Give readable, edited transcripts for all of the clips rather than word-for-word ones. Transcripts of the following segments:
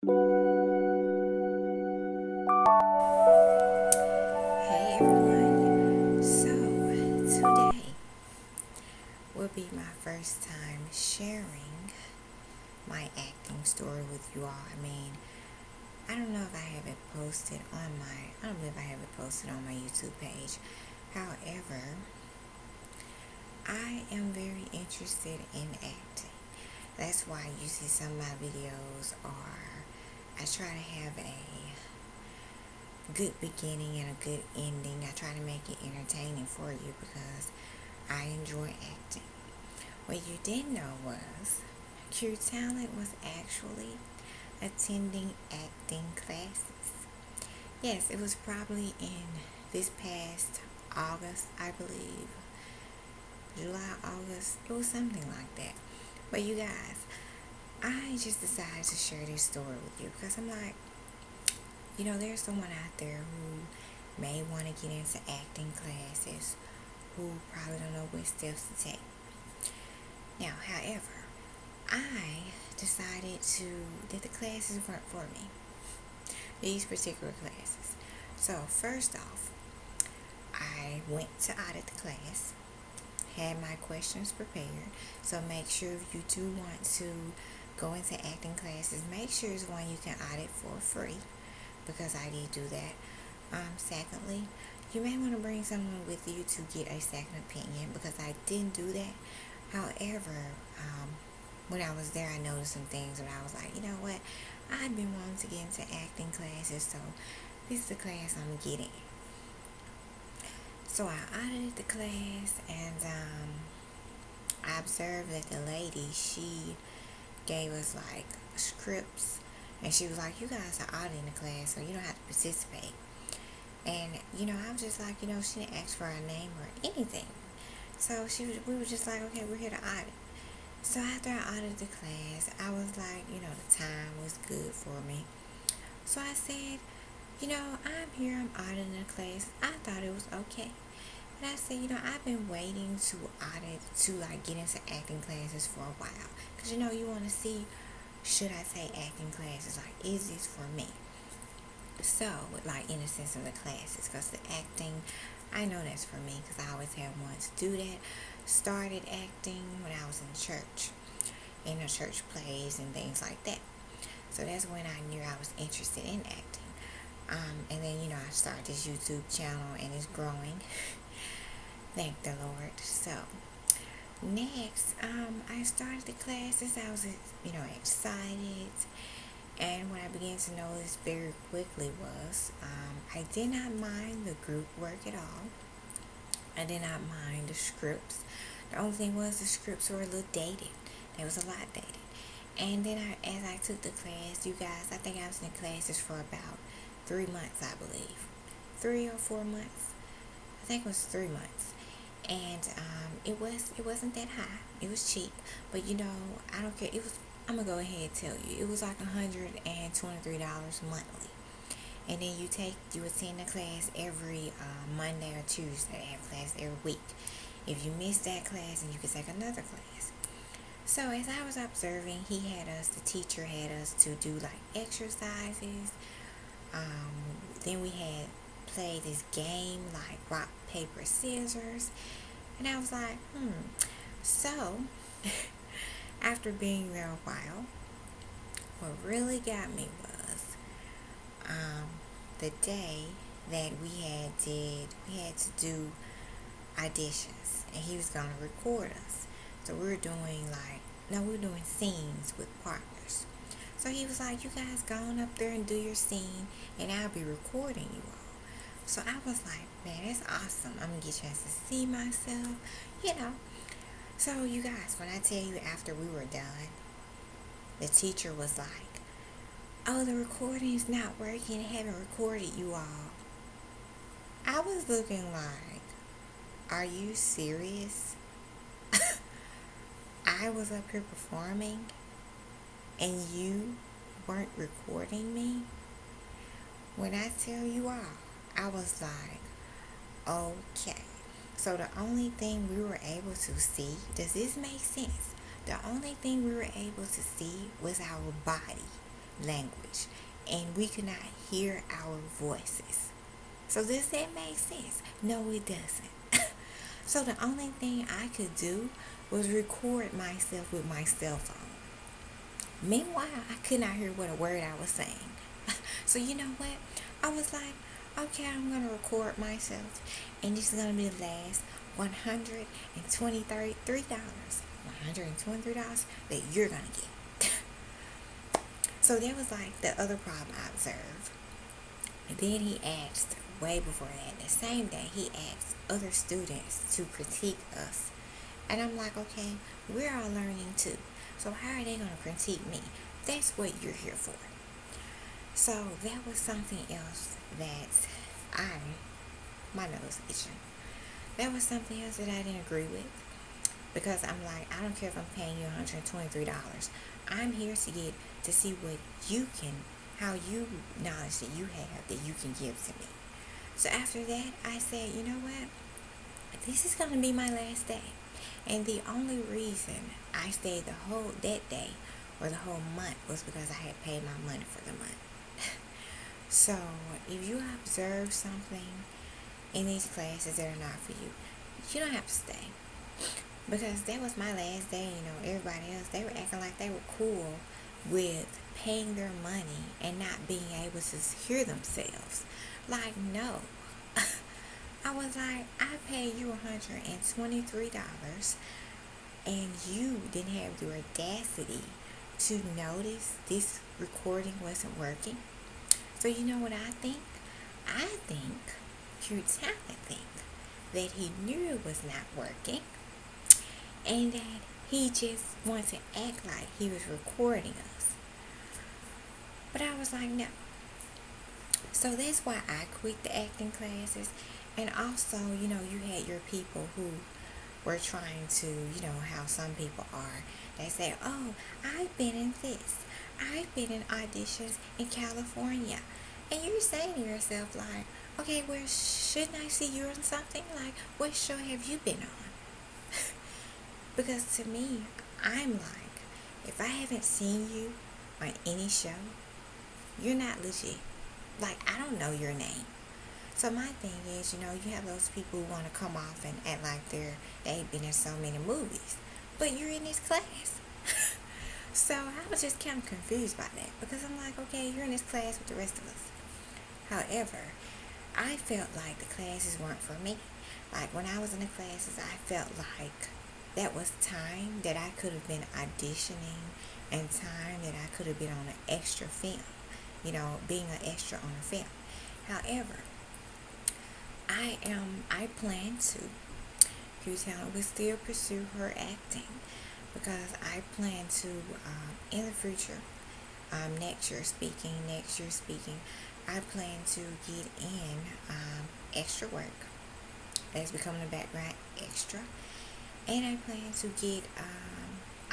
Hey everyone, so today will be my first time sharing my acting story with you all. I don't know if I have it posted on I don't believe I have it posted on my YouTube page. However, I am very interested in acting. That's why you see some of my videos are, I try to have a good beginning and a good ending. I try to make it entertaining for you because I enjoy acting. What you didn't know was Q Talent was actually attending acting classes. Yes, it was probably in this past August, I believe. July, August. It was something like that. But you guys, I just decided to share this story with you because I'm like, there's someone out there who may want to get into acting classes who probably don't know what steps to take. Now, however, I decided that the classes weren't for me. These particular classes. So, first off, I went to audit the class, had my questions prepared. So, make sure if you do want to go into acting classes, make sure it's one you can audit for free because I did do that. Secondly, you may want to bring someone with you to get a second opinion because I didn't do that. However, when I was there, I noticed some things and I was like, you know what? I've been wanting to get into acting classes, so this is the class I'm getting. So I audited the class and I observed that the lady, she gave us like scripts and she was like, you guys are auditing the class, so you don't have to participate. And, I was just like, she didn't ask for our name or anything. So we were just like, okay, we're here to audit. So after I audited the class, I was like, the time was good for me. So I said, I'm here, I'm auditing the class. I thought it was okay. And I said, I've been waiting to audit, to like get into acting classes for a while. Because, you want to see, should I take acting classes? Like, is this for me? So, like, in the sense of the classes, because the acting, I know that's for me because I always have wanted to do that. Started acting when I was in church, in the church plays and things like that. So that's when I knew I was interested in acting. And then, I started this YouTube channel and it's growing. Thank the Lord. So, next, I started the classes. I was, excited. And what I began to notice very quickly was I did not mind the group work at all. I did not mind the scripts. The only thing was the scripts were a little dated. They was a lot dated. And then as I took the class, you guys, I think I was in the classes for about 3 months, I believe. 3 or 4 months. I think it was 3 months. And it wasn't that high. It was cheap. But I don't care. I'm going to go ahead and tell you. It was like $123 monthly. And then you attend the class every Monday or Tuesday. I have class every week. If you miss that class, then you can take another class. So as I was observing, the teacher had us to do like exercises. Then we had played this game like rock, paper, scissors. And I was like, So, after being there a while, what really got me was the day that we had to do auditions and he was gonna record us. So we were doing scenes with partners. So he was like, you guys go on up there and do your scene and I'll be recording you all. So I was like, man, that's awesome. I'm gonna get a chance to see myself. So you guys, when I tell you after we were done, the teacher was like, oh, the recording's not working, I haven't recorded you all. I was looking like, are you serious? I was up here performing and you weren't recording me? When I tell you all, I was like, okay. So the only thing we were able to see, does this make sense? The only thing we were able to see was our body. language, and we could not hear our voices. So does that make sense? No, it doesn't. So the only thing I could do was record myself with my cell phone. Meanwhile, I could not hear what a word I was saying. So you know what? I was like, okay, I'm gonna record myself, and this is gonna be the last $123 that you're gonna get. So that was like the other problem I observed. And then he asked, way before that, the same day, he asked other students to critique us. And I'm like, okay, we're all learning too. So how are they going to critique me? That's what you're here for. So that was something else that my nose itching. That was something else that I didn't agree with. Because I'm like, I don't care if I'm paying you $123. I'm here to see what you can, how you knowledge that you have that you can give to me. So after that, I said, you know what? This is going to be my last day. And the only reason I stayed that day or the whole month was because I had paid my money for the month. So if you observe something in these classes that are not for you, you don't have to stay. Because that was my last day, everybody else, they were acting like they were cool with paying their money and not being able to hear themselves. Like, no. I was like, I paid you $123 and you didn't have the audacity to notice this recording wasn't working. So you know what I think? I think, pure talent think, that he knew it was not working and that he just wanted to act like he was recording us. But I was like, no. So that's why I quit the acting classes. And also, you had your people who were trying to, how some people are. They say, oh, I've been in this. I've been in auditions in California. And you're saying to yourself, like, okay, well, shouldn't I see you on something? Like, what show have you been on? Because to me, I'm like, if I haven't seen you on any show, you're not legit. Like, I don't know your name. So my thing is, you have those people who want to come off and act like they've been in so many movies. But you're in this class. So I was just kind of confused by that. Because I'm like, okay, you're in this class with the rest of us. However, I felt like the classes weren't for me. Like, when I was in the classes, I felt like that was time that I could have been auditioning and time that I could have been on an extra film. Being an extra on a film. However, I plan to, Talent will still pursue her acting because I plan to, in the future, next year speaking, I plan to get in extra work as becoming a background extra, and I plan to get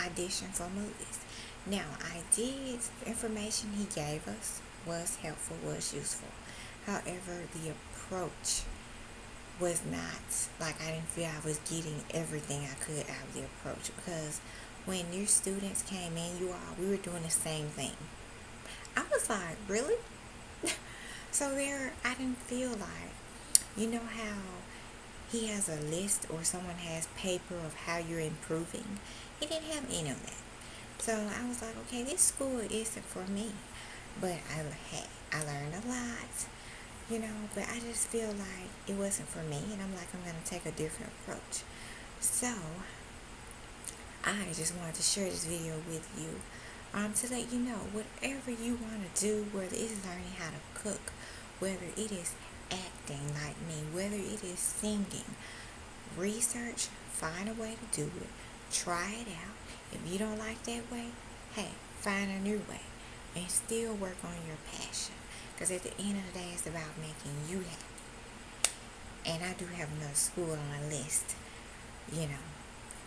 audition for movies. Now, the information he gave us was helpful, was useful. However, the approach was not, like, I didn't feel I was getting everything I could out of the approach, because when new students came in, we were doing the same thing. I was like, really? So I didn't feel like, how he has a list or someone has paper of how you're improving. He didn't have any of that. So I was like, okay, this school isn't for me. But I learned a lot, but I just feel like it wasn't for me. And I'm like, I'm going to take a different approach. So I just wanted to share this video with you to let you know whatever you want to do, whether it is learning how to cook, whether it is acting like me, whether it is singing, research, find a way to do it, try it out. If you don't like that way, hey, find a new way and still work on your passion, because at the end of the day, it's about making you happy. And I do have another school on my list,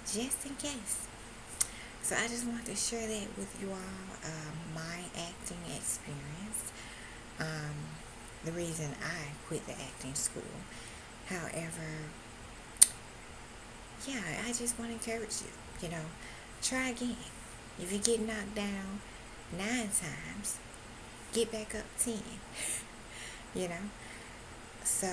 just in case. So I just wanted to share that with you all, my acting experience, the reason I quit the acting school. However, yeah, I just want to encourage you, try again. If you get knocked down 9 times, get back up 10, you know. So